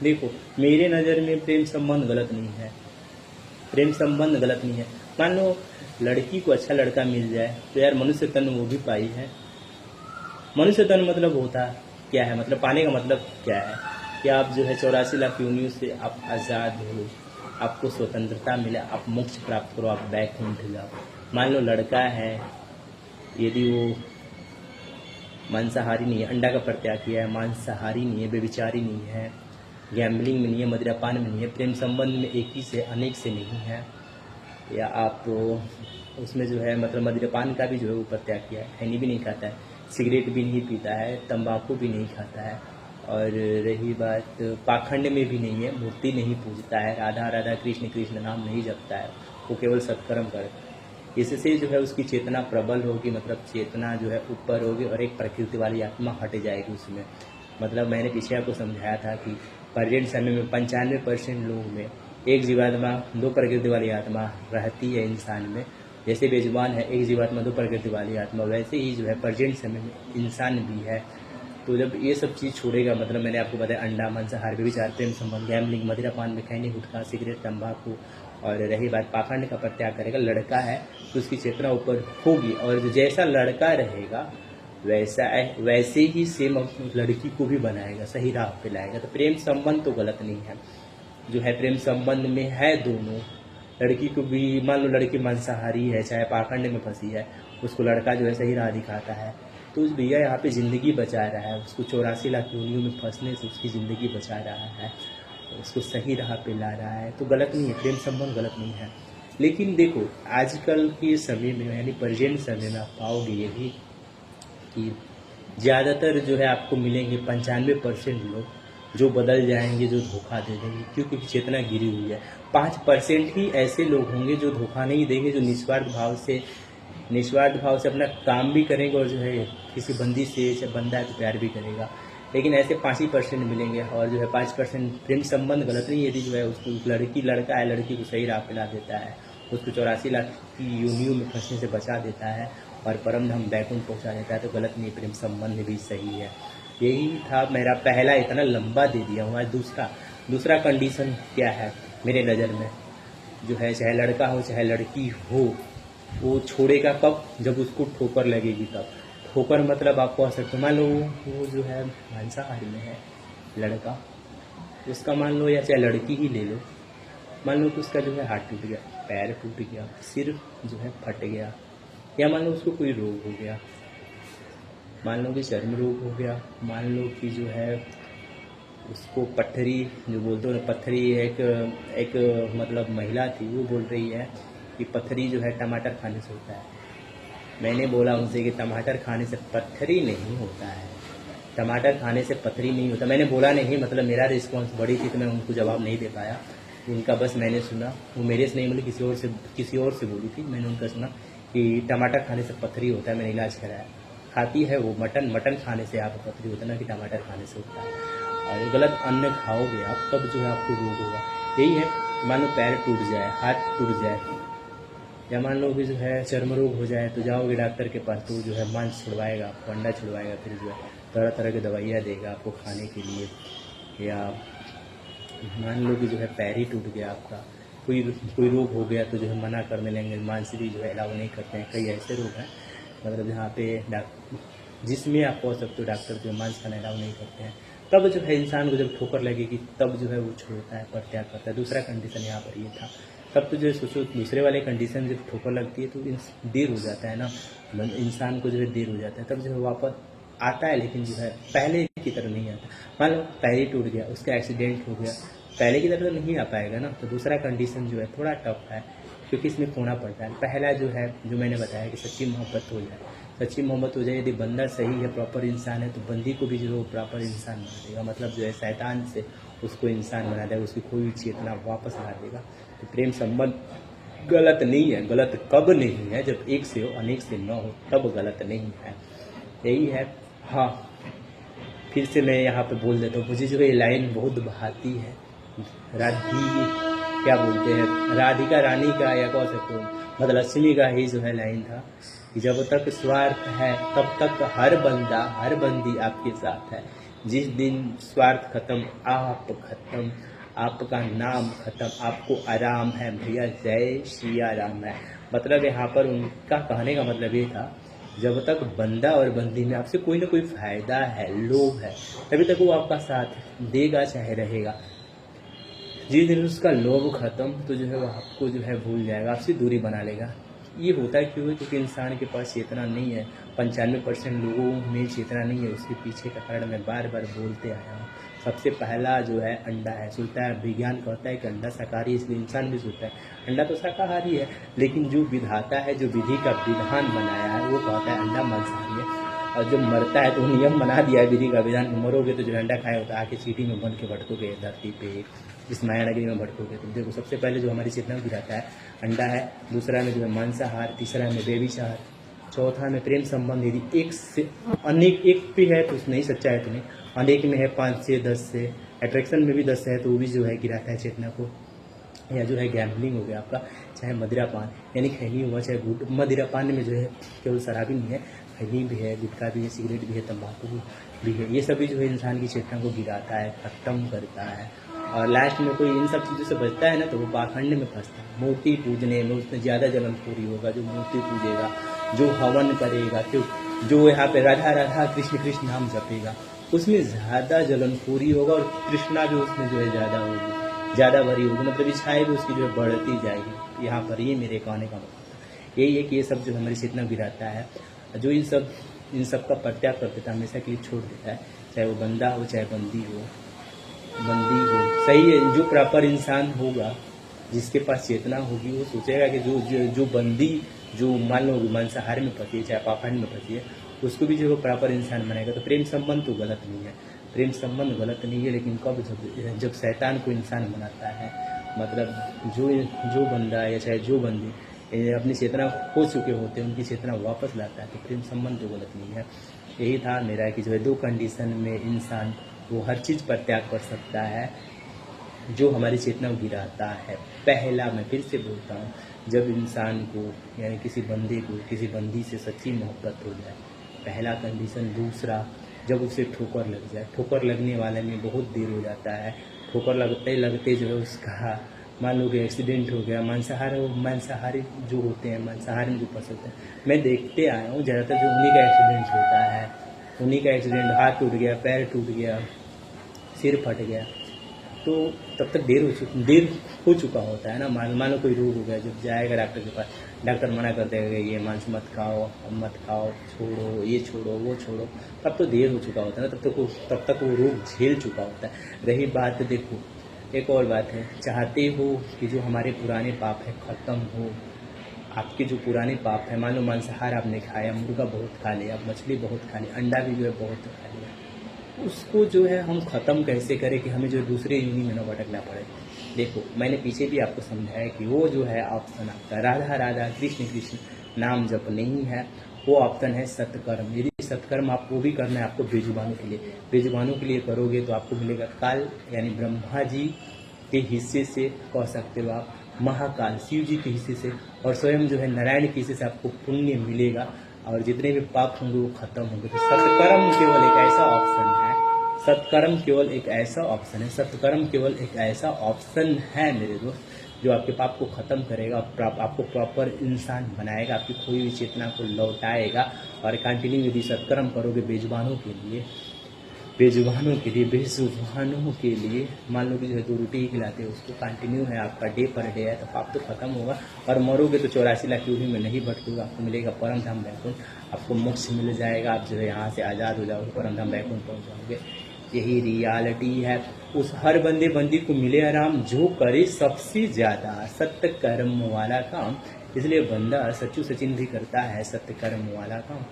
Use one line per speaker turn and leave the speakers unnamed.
देखो, मेरे नज़र में प्रेम संबंध गलत नहीं है। प्रेम संबंध गलत नहीं है। मान लो लड़की को अच्छा लड़का मिल जाए तो यार मनुष्य तन वो भी पाई है। मनुष्य तन मतलब होता क्या है, मतलब पाने का मतलब क्या है कि आप जो है 84 लाख योनियों से आप आज़ाद हो, आपको स्वतंत्रता मिले, आप मोक्ष प्राप्त करो, आप बैकुंठ जाओ। मान लो लड़का है, यदि वो मांसाहारी नहीं है, अंडा का परित्याग किया है, मांसाहारी नहीं है, बेविचारी नहीं है, गैम्बलिंग में नहीं है, मदिरापान में नहीं है, प्रेम संबंध में एक ही से अनेक से नहीं है, या आप उसमें जो है मतलब मदिरापान का भी जो है वो परित्याग किया है, खैनी भी नहीं खाता है, सिगरेट भी नहीं पीता है, तंबाकू भी नहीं खाता है, और रही बात पाखंड में भी नहीं है, मूर्ति नहीं पूजता है, राधा राधा कृष्ण कृष्ण नाम नहीं जपता है, वो केवल सत्कर्म करता है। इससे जो है उसकी चेतना प्रबल होगी, मतलब चेतना जो है ऊपर होगी और एक प्रकृति वाली आत्मा हट जाएगी उसमें। मतलब मैंने पीछे आपको समझाया था कि प्रेजेंट समय में 95% लोग में एक जीवात्मा 2 प्रकृति वाली आत्मा रहती है इंसान में। जैसे बेजुबान है एक जीवात्मा 2 प्रकृति वाली आत्मा, वैसे ही जो है प्रेजेंट समय में इंसान भी है। तो जब ये सब चीज़ छोड़ेगा, मतलब मैंने आपको बताया अंडा मांसाहार व्यभिचार प्रेम संबंध गैम्बलिंग मदिरापान में खैनी गुटखा सिगरेट तंबाकू, और रही बात पाखंड का परित्याग करेगा, लड़का है तो उसकी चेतना ऊपर होगी, और जो जैसा लड़का रहेगा वैसे ही सेम लड़की को भी बनाएगा, सही राह पे लाएगा। तो प्रेम संबंध तो गलत नहीं है, जो है प्रेम संबंध में है दोनों। लड़की को भी मान लो लड़की मांसाहारी है, चाहे पाखंड में फंसी है, उसको लड़का जो है सही राह दिखाता है, तो उस भैया यहाँ पे ज़िंदगी बचा रहा है, उसको 84 लाख योनियों में फंसने से उसकी ज़िंदगी बचा रहा है, उसको सही राह पे ला रहा है, तो गलत नहीं है, प्रेम संबंध गलत नहीं है। लेकिन देखो आजकल के समय में यानी प्रेजेंट समय में आप पाओगे ये भी कि ज़्यादातर जो है आपको मिलेंगे 95% लोग जो बदल जाएंगे, जो धोखा दे देंगे, क्योंकि चेतना गिरी हुई है। 5% ही ऐसे लोग होंगे जो धोखा नहीं देंगे, जो निस्वार्थ भाव से अपना काम भी करेंगे, और जो है किसी बंदी से जब बंदा है तो प्यार भी करेगा। लेकिन ऐसे 5% मिलेंगे, और जो है 5% प्रेम संबंध गलत नहीं, यदि जो है उसको लड़का है, लड़की को सही राह पे ला देता है, उसको 84 लाख की योनियों में फंसने से बचा देता है और परम धाम बैकुंठ पहुंचा देता है, तो गलत नहीं, प्रेम संबंध भी सही है। यही था मेरा पहला, इतना लंबा दे दिया हुआ है। दूसरा कंडीशन क्या है मेरे नज़र में, जो है चाहे लड़का हो चाहे लड़की हो, वो छोड़ेगा कब, जब उसको ठोकर लगेगी तब। ठोकर मतलब आप कह सकते हो, मान लो वो जो है मांसाहारी में है लड़का, उसका मान लो, या चाहे लड़की ही ले लो, मान लो कि उसका जो है हाथ टूट गया, पैर टूट गया, सिर जो है फट गया, या मान लो उसको कोई रोग हो गया, मान लो कि चर्म रोग हो गया, मान लो कि जो है उसको पत्थरी, जो बोलते हो पत्थरी, एक मतलब महिला थी वो बोल रही है कि पत्थरी जो है टमाटर खाने से होता है। मैंने बोला उनसे कि टमाटर खाने से पत्थरी नहीं होता है, टमाटर खाने से पत्थरी नहीं होता। मैंने बोला नहीं, मतलब मेरा रिस्पॉन्स बड़ी थी तो मैं उनको जवाब नहीं दे पाया, उनका बस मैंने सुना, वो मेरे से नहीं बोली, किसी और से बोली थी, मैंने उनका सुना कि टमाटर खाने से पत्थरी होता है, मैंने इलाज कराया। खाती है वो मटन खाने से आपको पत्थरी होता है, ना कि टमाटर खाने से होता है। और गलत अन्न खाओगे आप तब जो है आपको रोग होगा। यही है, मान लो पैर टूट जाए, हाथ टूट जाए, या मान लो कि जो है चर्म रोग हो जाए, तो जाओगे डॉक्टर के पास, तो जो है मांस छुड़वाएगा आपको, अंडा छुड़वाएगा, फिर जो है तरह तरह की दवाइयाँ देगा आपको खाने के लिए। या मान लो कि जो है पैर ही टूट गया आपका, कोई रोग हो गया, तो जो है मना करने लगेंगे, मांसरी जो है अलाउ नहीं करते हैं। कई ऐसे रोग हैं मतलब जहाँ पे जिसमें आप कह सकते हो डॉक्टर जो मांस खाना अलाउ नहीं करते हैं, तब जो है इंसान को जब ठोकर लगेगी तब जो है वो छोड़ता है, परित्याग करता है। दूसरा कंडीशन यहाँ पर ये था। तब तो जो है सोचो दूसरे वाले कंडीशन जब ठोकर लगती है तो देर हो जाता है ना, इंसान को जो है देर हो जाता है, तब जो है वापस आता है, लेकिन जो है पहले की तरह नहीं आता। मान लो पैर ही टूट गया, उसका एक्सीडेंट हो गया, पहले की तरह तो नहीं आ पाएगा ना। तो दूसरा कंडीशन जो है थोड़ा टफ है, क्योंकि इसमें खोना पड़ता है। पहला जो है जो मैंने बताया कि सच्ची मोहब्बत हो जाए, सच्ची मोहब्बत हो जाए, यदि बंदा सही है, प्रॉपर इंसान है, तो बंदी को भी जो है प्रॉपर इंसान बना देगा, मतलब जो है शैतान से उसको इंसान बना देगा, उसकी कोई भी चेतना वापस ला देगा। तो प्रेम संबंध गलत नहीं है, गलत कब नहीं है, जब एक से हो अनेक से न हो तब गलत नहीं है। यही है। हाँ, फिर से मैं यहाँ पे बोल देता हूँ, मुझे जो ये लाइन बहुत भाती है, क्या बोलते हैं, राधिका रानी का या कह सकते हो मतलब लक्ष्मी का ही जो है लाइन था कि जब तक स्वार्थ है तब तक हर बंदा हर बंदी आपके साथ है, जिस दिन स्वार्थ खत्म, आप खत्म, आपका नाम खत्म, आपको आराम है भैया, जय सिया राम है। मतलब यहाँ पर उनका कहने का मतलब ये था, जब तक बंदा और बंदी में आपसे कोई ना कोई फ़ायदा है, लोभ है, तभी तक वो आपका साथ देगा चाहे रहेगा। जिस दिन उसका लोभ खत्म तो जो है वो आपको जो है भूल जाएगा, आपसे दूरी बना लेगा। ये होता क्यों है? क्योंकि इंसान के पास चेतना नहीं है। 95% लोगों में चेतना नहीं है। उसके पीछे का कारण मैं बार बार बोलते आया हूँ। सबसे पहला जो है अंडा है। सोचता है, विज्ञान कहता है कि अंडा शाकाहारी है, इसलिए इंसान भी सोचता है अंडा तो शाकाहारी है, लेकिन जो विधाता है, जो विधि का विधान बनाया है, वो कहता है अंडा मांसाहारी है। और जब मरता है तो नियम बना दिया है विधि का विधान, मरोगे तो जो अंडा खाया होता है आके चीटी में बन के भटकोगे धरती पे, इस मायानगरी में भटकोगे। तो देखो, सबसे पहले जो हमारी चेतना गिराता है अंडा है, दूसरा में जो है मांसाहार, तीसरा में बेबीचार, चौथा में प्रेम संबंध। यदि एक से अनेक एक भी है तो उसमें ही सच्चा है, तुम्हें अनेक में है 5 से 10 से, अट्रैक्शन में भी 10 है तो वो भी जो है गिराता है चेतना को। या जो है गैम्बलिंग हो गया आपका, चाहे मदिरापान यानी खैनी हुआ, चाहे गुट। मदिरापान में जो है केवल शराबी नहीं है, खैनी भी है, गुटखा भी है, सिगरेट भी है, तंबाकू भी है। ये सभी जो है इंसान की चेतना को गिराता है, खत्म करता है। और लास्ट में कोई इन सब चीज़ों से बचता है ना, तो वो पाखंड में फंसता है। मूर्ति पूजने में उसमें ज़्यादा जलनखोरी होगा। जो मूर्ति पूजेगा, जो हवन करेगा, जो यहाँ पे राधा राधा कृष्ण कृष्ण नाम जपेगा, उसमें ज़्यादा जलनखोरी होगा और तृष्णा जो उसमें जो है ज़्यादा होगी, ज़्यादा भरी होगी। मतलब इच्छाएं भी उसकी जो है बढ़ती जाएगी। यहाँ पर ये मेरे कहने का मतलब यही है कि ये सब जो हमारी चेतना गिराता है, जो इन सब का परित्याग कर देता है, हमेशा के लिए छोड़ देता है, चाहे वो बंदा हो चाहे बंदी हो। सही है। जो प्रॉपर इंसान होगा, जिसके पास चेतना होगी, वो सोचेगा कि जो बंदी जो मान लो मांसाहार में फंसी है, चाहे पाखंड में फंसी है, उसको भी जो प्रॉपर इंसान बनाएगा। तो प्रेम संबंध तो गलत नहीं है, प्रेम संबंध गलत नहीं है, लेकिन कब? जब शैतान को इंसान बनाता है। मतलब जो बंदा या चाहे जो बंदी अपनी चेतना खो चुके होते हैं, उनकी चेतना वापस लाता है, तो प्रेम संबंध तो गलत नहीं है। यही था मेरा कि जो है 2 कंडीशन में इंसान वो हर चीज़ पर त्याग कर सकता है जो हमारी चेतना को गिराता है। पहला, मैं फिर से बोलता हूँ, जब इंसान को यानी किसी बंदे को किसी बंदी से सच्ची मोहब्बत हो जाए, पहला कंडीशन। दूसरा, जब उसे ठोकर लग जाए। ठोकर लगने वाले में बहुत देर हो जाता है। ठोकर लगते लगते जो है उसका मान लो कि एक्सीडेंट हो गया। मांसाहारी जो होते हैं, मांसाहारी में जो फंसते हैं, मैं देखते आया हूँ ज़्यादातर जो उन्हीं का एक्सीडेंट होता है। उन्हीं का एक्सीडेंट, हाथ टूट गया, पैर टूट गया, सिर फट गया, तो तब तक देर हो चुका होता है ना। मान लो कोई रोग हो गया, जब जाएगा डॉक्टर के पास, डॉक्टर मना कर देगा ये मांस मत खाओ, छोड़ो, ये छोड़ो, वो छोड़ो, तब तो देर हो चुका होता है ना। तब तक वो रोग झेल चुका होता है। रही बात, देखो एक और बात है, चाहते हो कि जो हमारे पुराने पाप है ख़त्म हो। आपके जो पुराने पाप है, मान लो मांसाहार आपने खाया, मुर्गा बहुत खा लिया, मछली बहुत खा लिया, अंडा भी जो है बहुत खा लिया, उसको जो है हम ख़त्म कैसे करें कि हमें जो दूसरे योनि में न भटकना पड़े। देखो, मैंने पीछे भी आपको समझाया कि वो जो है ऑप्शन आपका राधा राधा कृष्ण कृष्ण नाम जप नहीं है, वो ऑप्शन है सत्कर्म। यदि सत्कर्म आपको भी करना है, आपको बेजुबानों के लिए करोगे तो आपको मिलेगा काल, यानी ब्रह्मा जी के हिस्से से कह सकते हो आप, महाकाल शिव जी के हिस्से से, और स्वयं जो है नारायण के हिस्से से आपको पुण्य मिलेगा, और जितने भी पाप होंगे वो खत्म होंगे। तो सत्कर्म केवल एक ऐसा ऑप्शन है, सत्कर्म केवल एक ऐसा ऑप्शन है, सत्कर्म केवल एक ऐसा ऑप्शन है मेरे दोस्त, जो आपके पाप को ख़त्म करेगा, आपको प्रॉपर इंसान बनाएगा, आपकी खोई हुई चेतना को लौटाएगा। और कंटिन्यू यदि सत्कर्म करोगे बेजुबानों के लिए, बेजुबानों के लिए मान लो कि जो है 2 रोटी ही खिलाते हैं उसको, कंटिन्यू है आपका डे पर डे है, तो पाप तो खत्म होगा। और मरोगे तो 84 लाख योनि में नहीं भटकोगे, आपको मिलेगा परम धाम वैकुंठ, आपको मोक्ष मिल जाएगा, आप जो है यहाँ से आज़ाद हो जाओगे, परम धाम वैकुंठ पहुँच जाओगे। यही रियलिटी है। उस हर बंदे बंदी को मिले आराम जो करे सबसे ज़्यादा सत्य कर्म वाला काम। इसलिए बंदा सच्चू सचिन भी करता है सत्य कर्म वाला काम।